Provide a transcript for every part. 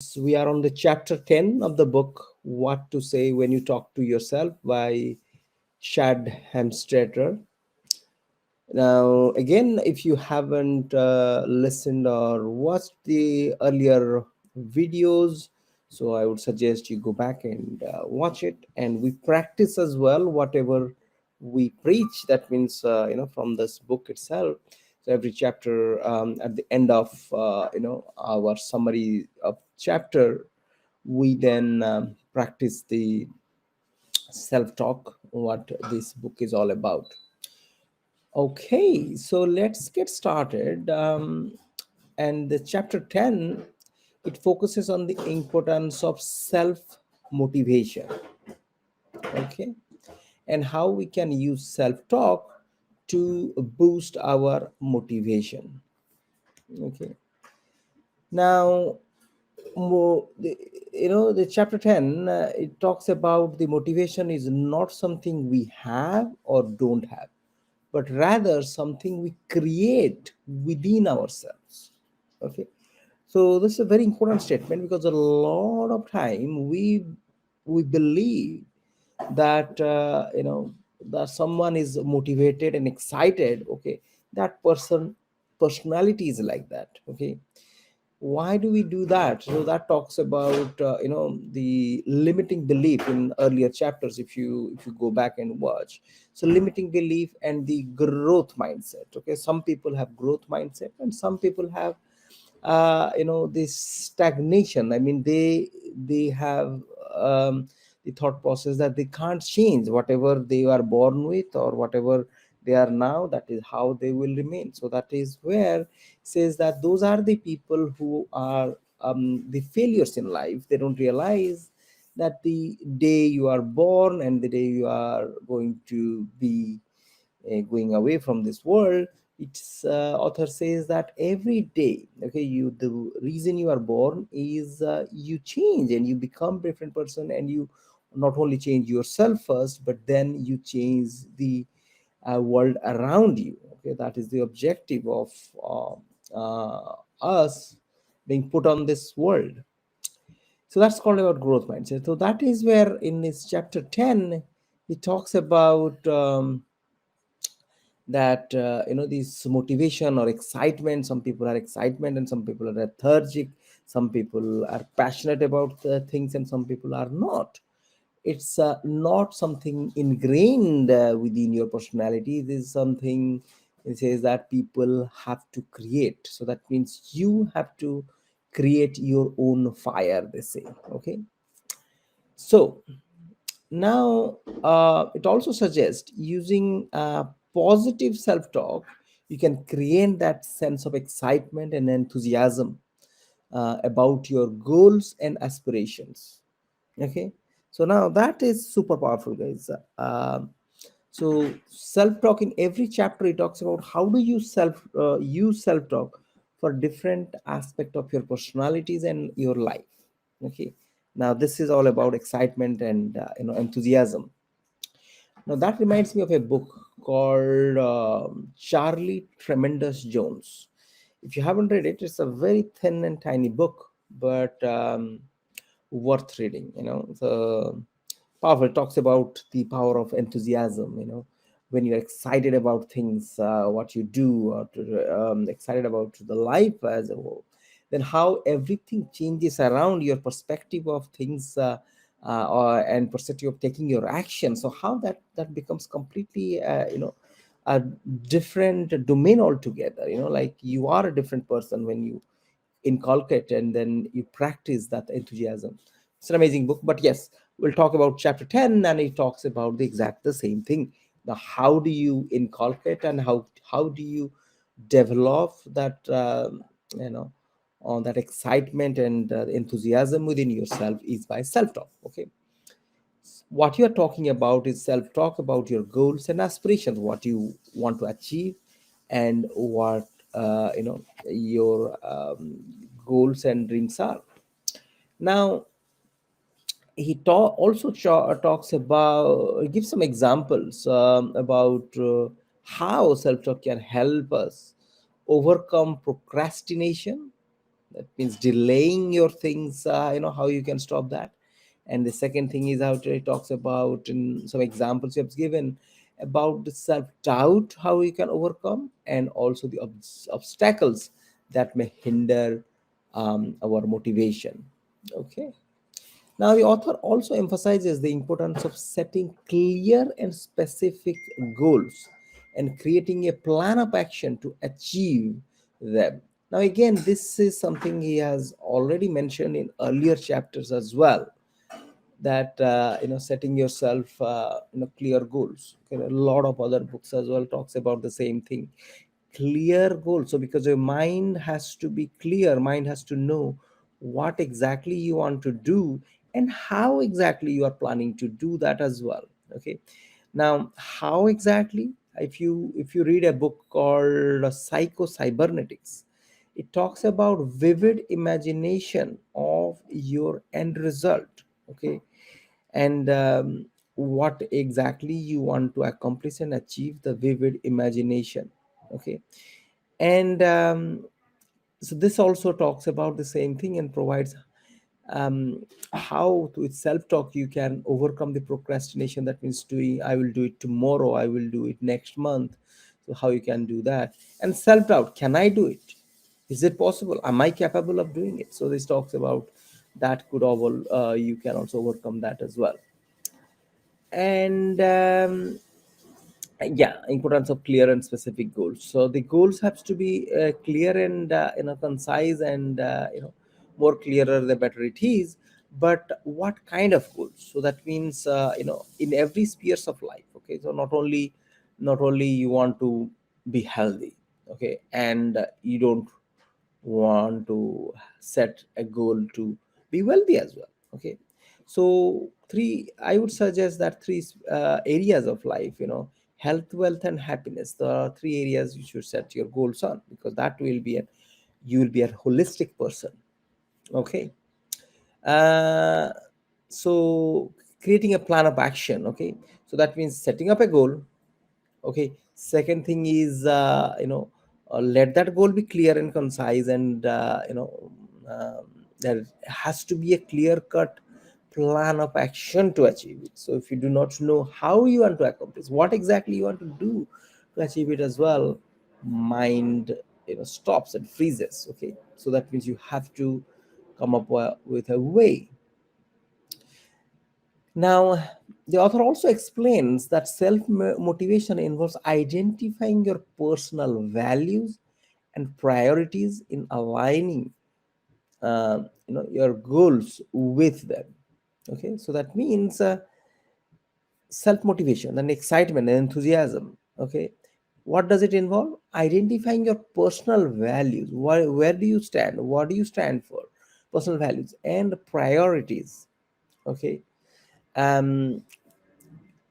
We are on the chapter 10 of the book, What to Say When You Talk to Yourself by Shad Hamstrater. Now, again, if you haven't listened or watched the earlier videos, so I would suggest you go back and watch it. And we practice as well whatever we preach. That means, from this book itself. So every chapter, at the end of, our summary of chapter, we then practice the self-talk, what this book is all about. Okay, so let's get started. And the chapter 10, it focuses on the importance of self motivation. Okay, and how we can use self talk to boost our motivation. Okay, now, the chapter 10, it talks about the motivation is not something we have or don't have, but rather something we create within ourselves. Okay, so this is a very important statement because a lot of time we believe that that someone is motivated and excited. Okay, that personality is like that. Okay, why do we do that? So that talks about the limiting belief in earlier chapters. If you go back and watch, so limiting belief and the growth mindset. Okay, some people have growth mindset and some people have this stagnation. I mean, they have the thought process that they can't change whatever they are born with, or whatever they are now, that is how they will remain. So that is where it says that those are the people who are the failures in life. They don't realize that the day you are born and the day you are going to be going away from this world, its author says that every day, okay, the reason you are born is you change and you become different person, and you not only change yourself first, but then you change the world around you. Okay, that is the objective of us being put on this world. So that's called about growth mindset. So that is where in this chapter 10 he talks about that this motivation or excitement. Some people are excitement and some people are lethargic. Some people are passionate about things and some people are not. It's not something ingrained within your personality. This is something, it says that people have to create. So that means you have to create your own fire, they say. Okay, so now, it also suggests using positive self talk, you can create that sense of excitement and enthusiasm about your goals and aspirations. Okay, so now that is super powerful, guys. So, self talk, in every chapter, it talks about how do you use self talk for different aspect of your personalities and your life. Okay, now this is all about excitement and enthusiasm. Now that reminds me of a book called Charlie Tremendous Jones. If you haven't read it, it's a very thin and tiny book, but worth reading. So powerful. It talks about the power of enthusiasm. When you're excited about things, what you do, or excited about the life as a whole, then how everything changes around your perspective of things. And perspective of taking your action, so how that becomes completely a different domain altogether. Like you are a different person when you inculcate and then you practice that enthusiasm. It's an amazing book. But yes, we'll talk about chapter 10, and it talks about the same thing. Now, how do you inculcate and how do you develop that you know on that excitement and enthusiasm within yourself is by self-talk. Okay, what you're talking about is self-talk about your goals and aspirations, what you want to achieve, and what your goals and dreams are. Now, also talks about, gives some examples about how self-talk can help us overcome procrastination. That means delaying your things, how you can stop that. And the second thing is how it talks about, in some examples you have given, about the self-doubt, how you can overcome, and also the obstacles that may hinder our motivation. Okay. Now, the author also emphasizes the importance of setting clear and specific goals and creating a plan of action to achieve them. Now, again, this is something he has already mentioned in earlier chapters as well, that setting yourself clear goals. Okay, a lot of other books as well talks about the same thing, clear goals. So because your mind has to be clear, mind has to know what exactly you want to do and how exactly you are planning to do that as well. Okay. Now, how exactly, if you read a book called Psycho Cybernetics, it talks about vivid imagination of your end result. Okay. And what exactly you want to accomplish and achieve, the vivid imagination. Okay. And so this also talks about the same thing and provides how with self-talk you can overcome the procrastination. That means doing, I will do it tomorrow, I will do it next month. So how you can do that. And self-doubt, can I do it? Is it possible? Am I capable of doing it? So this talks about that could all, you can also overcome that as well. And yeah, importance of clear and specific goals. So the goals have to be clear and concise, and more clearer the better it is. But what kind of goals? So that means in every spheres of life. Okay, so not only you want to be healthy. Okay, and you don't want to set a goal to be wealthy as well. Okay, so three, I would suggest that three areas of life, health, wealth, and happiness, the three areas you should set your goals on, because that will be a, you will be a holistic person. Okay. uh, so creating a plan of action. Okay, so that means setting up a goal. Okay, second thing is let that goal be clear and concise, and there has to be a clear cut plan of action to achieve it. So if you do not know how you want to accomplish, what exactly you want to do to achieve it as well, mind stops and freezes. Okay, so that means you have to come up with a way. Now, the author also explains that self motivation involves identifying your personal values and priorities in aligning, your goals with them. Okay, so that means self motivation and excitement and enthusiasm. Okay, what does it involve? Identifying your personal values. Where do you stand? What do you stand for? Personal values and priorities. Okay, um,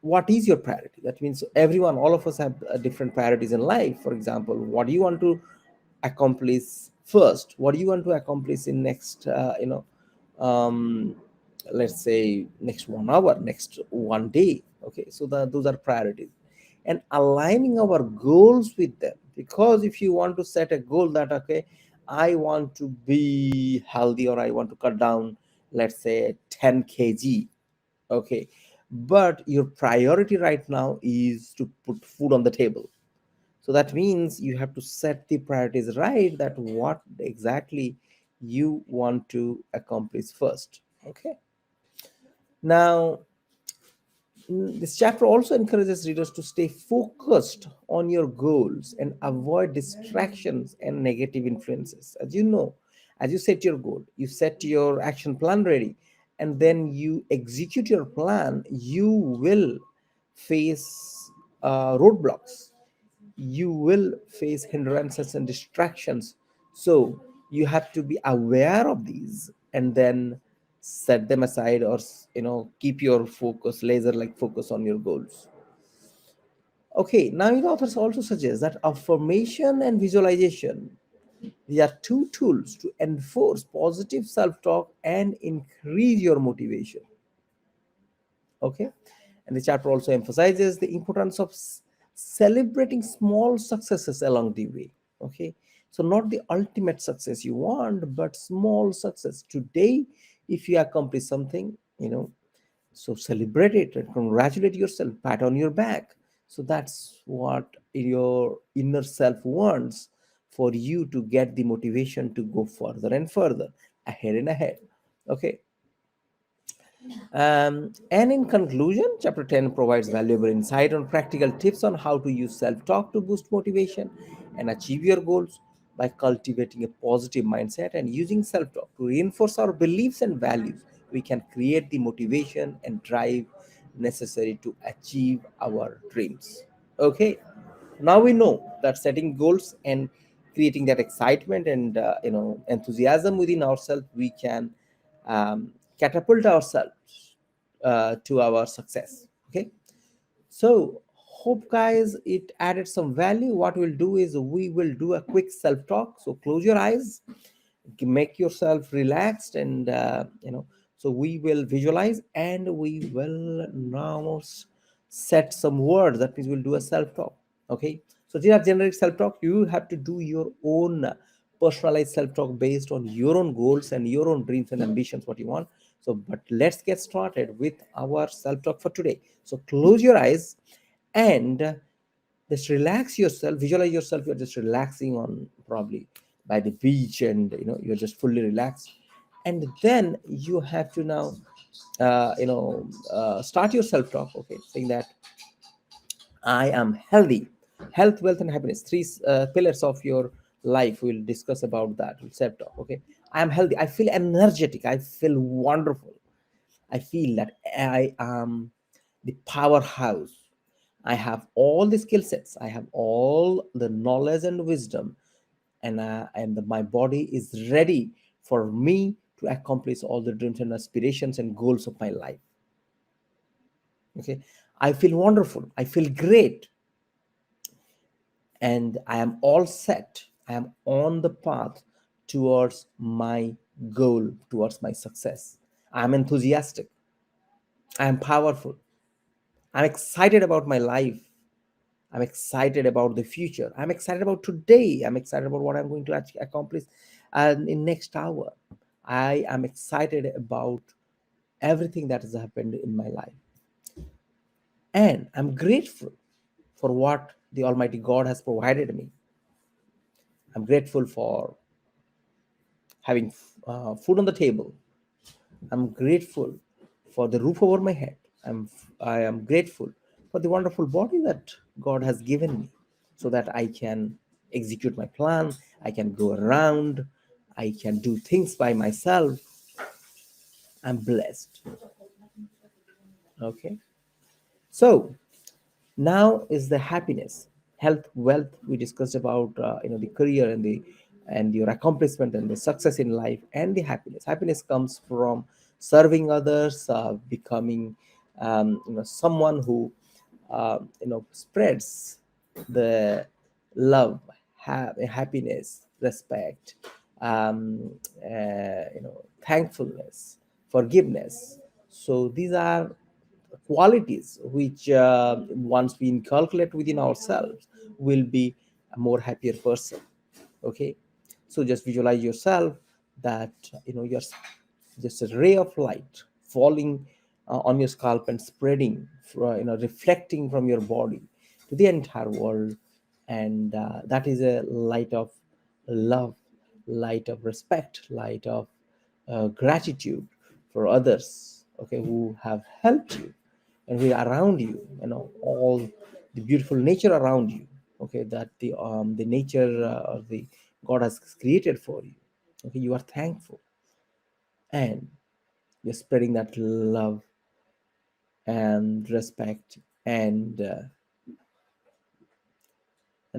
what is your priority? That means everyone, all of us have different priorities in life. For example, what do you want to accomplish first? What do you want to accomplish in next um let's say next 1 hour, next one day? Okay, so those are priorities, and aligning our goals with them. Because if you want to set a goal that, okay, I want to be healthy, or I want to cut down, let's say 10 kg. Okay, but your priority right now is to put food on the table. So that means you have to set the priorities right, that what exactly you want to accomplish first. Okay. Now, this chapter also encourages readers to stay focused on your goals and avoid distractions and negative influences. As you know, as you set your goal, you set your action plan ready, and then you execute your plan, you will face roadblocks, you will face hindrances and distractions. So you have to be aware of these and then set them aside, or keep your focus, laser like focus on your goals. Okay, now the authors also suggest that affirmation and visualization, they are two tools to enforce positive self-talk and increase your motivation. Okay, and the chapter also emphasizes the importance of celebrating small successes along the way. Okay, So not the ultimate success you want, but small success today. If you accomplish something, so celebrate it and congratulate yourself, pat on your back. So that's what your inner self wants, for you to get the motivation to go further and further, ahead and ahead. Okay. And in conclusion, chapter 10 provides valuable insight on practical tips on how to use self talk to boost motivation and achieve your goals. By cultivating a positive mindset and using self talk to reinforce our beliefs and values, we can create the motivation and drive necessary to achieve our dreams. Okay, now we know that setting goals and creating that excitement and enthusiasm within ourselves, we can catapult ourselves to our success. Okay, so hope guys it added some value. What we'll do is we will do a quick self talk. So close your eyes, make yourself relaxed, and so we will visualize and we will now set some words. That means we'll do a self talk. Okay, so these are generic self talk. You have to do your own personalized self talk based on your own goals and your own dreams and ambitions, what you want. So but let's get started with our self talk for today. So close your eyes and just relax yourself, visualize yourself, you're just relaxing on probably by the beach, and you're just fully relaxed. And then you have to now start your self talk. Okay, saying that I am healthy. Health, wealth, and happiness, three pillars of your life. We'll discuss about that self talk. Okay, I am healthy, I feel energetic, I feel wonderful, I feel that I am the powerhouse. I have all the skill sets. I have all the knowledge and wisdom, and my body is ready for me to accomplish all the dreams and aspirations and goals of my life. Okay, I feel wonderful. I feel great, and I am all set. I am on the path towards my goal, towards my success. I am enthusiastic. I am powerful. I'm excited about my life. I'm excited about the future. I'm excited about today. I'm excited about what I'm going to actually accomplish in next hour. I am excited about everything that has happened in my life. And I'm grateful for what the Almighty God has provided me. I'm grateful for having food on the table. I'm grateful for the roof over my head. I am grateful for the wonderful body that God has given me, so that I can execute my plan. I can go around. I can do things by myself. I'm blessed. Okay. So now is the happiness, health, wealth. We discussed about the career and your accomplishment and the success in life, and the happiness comes from serving others, becoming someone who spreads the love, happiness, respect, thankfulness, forgiveness. So these are qualities which, once we inculcate within ourselves, will be a more happier person. Okay, so just visualize yourself that you're just a ray of light falling on your scalp and spreading, reflecting from your body to the entire world. And that is a light of love, light of respect, light of gratitude for others, okay, who have helped you and who are around you, all the beautiful nature around you, okay, that the nature or the God has created for you. Okay, you are thankful, and you're spreading that love and respect and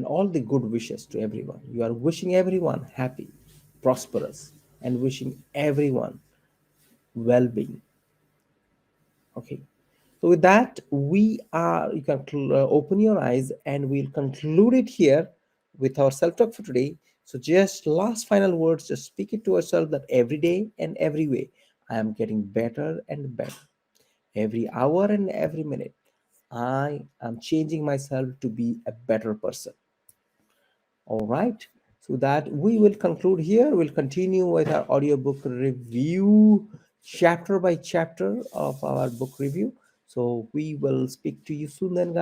all the good wishes to everyone. You are wishing everyone happy, prosperous, and wishing everyone well-being. Okay, so with that, you can open your eyes, and we'll conclude it here with our self-talk for today. So just last final words, just speak it to yourself that every day and every way I am getting better and better. Every hour and every minute I am changing myself to be a better person. All right, So that we will conclude here. We'll continue with our audiobook review, chapter by chapter of our book review. So we will speak to you soon then, guys.